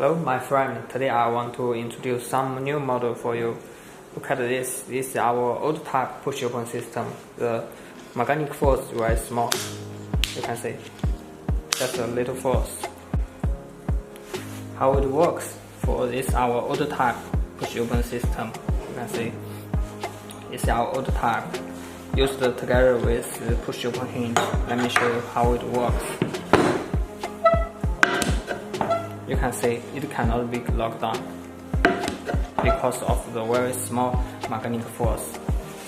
Hello, my friend. Today I want to introduce some new model for you. Look at this. This is our old type push-open system. The magnetic force is very small. You can see just a little force. How it works for this our old type push-open system. You can see it's our old type used together with the push-open hinge. Let me show you how it works. You can see it cannot be locked down because of the very small magnetic force.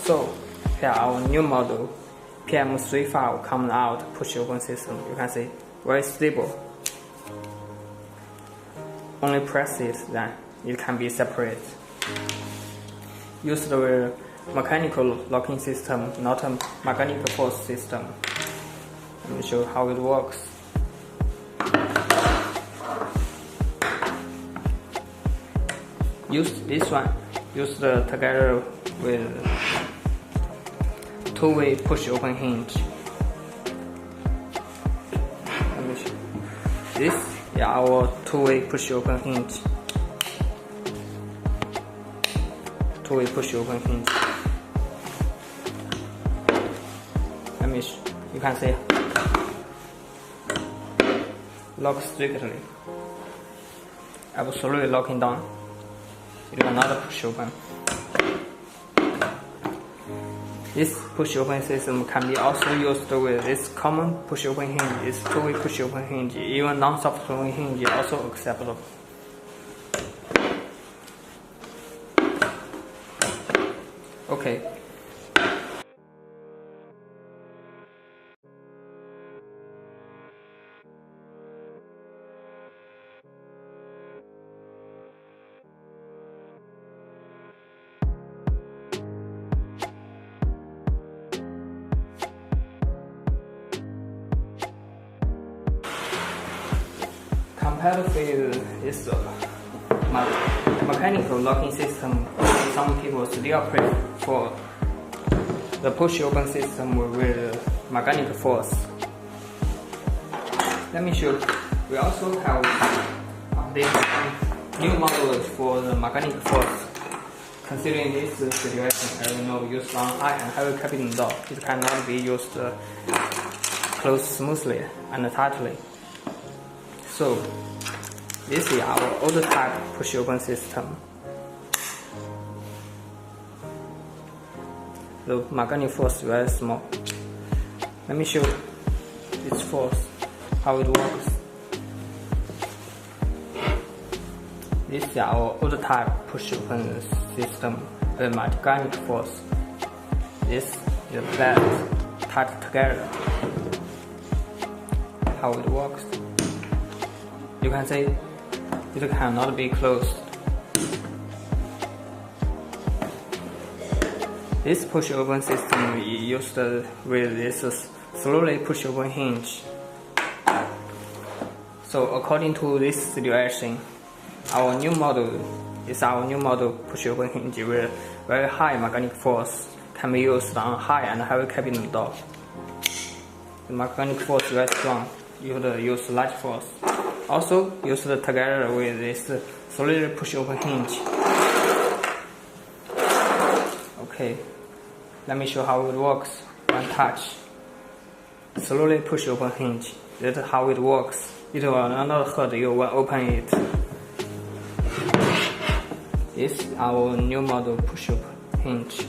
So here our new model PM35 coming out push-open system. You can see very stable. Only press it, then it can be separate. Use the mechanical locking system, not a magnetic force system. Let me show you how it works. Use this one. Use together with two-way push-open hinge. Let me show you. This is our two-way push-open hinge. Two-way push-open hinge. Let me show. You can see. Lock strictly. Absolutely locking down. It will not push open. This push open system can be also used with this common push open hinge, this two-way push open hinge, even non-soft closing hinge is also acceptable. Okay. Compared with this mechanical locking system, some people still prefer the push-open system with magnetic force. Let me show you. We also have updated new models for the magnetic force. Considering this situation, I will not use on high and heavy cabin door. It cannot be used closed smoothly and tightly. So this is our old type push-open system. The magnetic force is very small. Let me show you its force, how it works. This is our old type push-open system with magnetic force. This is the flat tied together. How it works. You can see it cannot be closed. This push-open system is used with this slowly push-open hinge. So according to this situation, our new model push-open hinge with very high magnetic force can be used on high and heavy cabin door. The magnetic force is very strong. You would use latch force. Also used together with this solid push-open hinge. Okay, let me show how it works. One touch, slowly push-open hinge. That's how it works. It will not hurt you when open it. This is our new model push-open hinge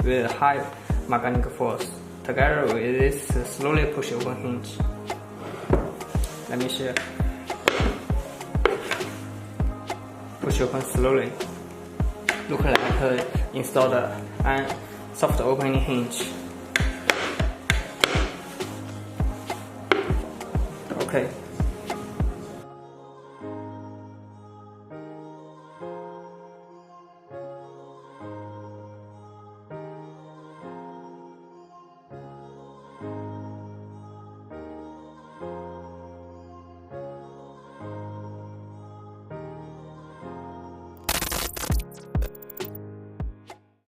with high magnetic force. Together with this slowly push-open hinge. Let me show. Push open slowly. Look like installed a soft opening hinge. Okay.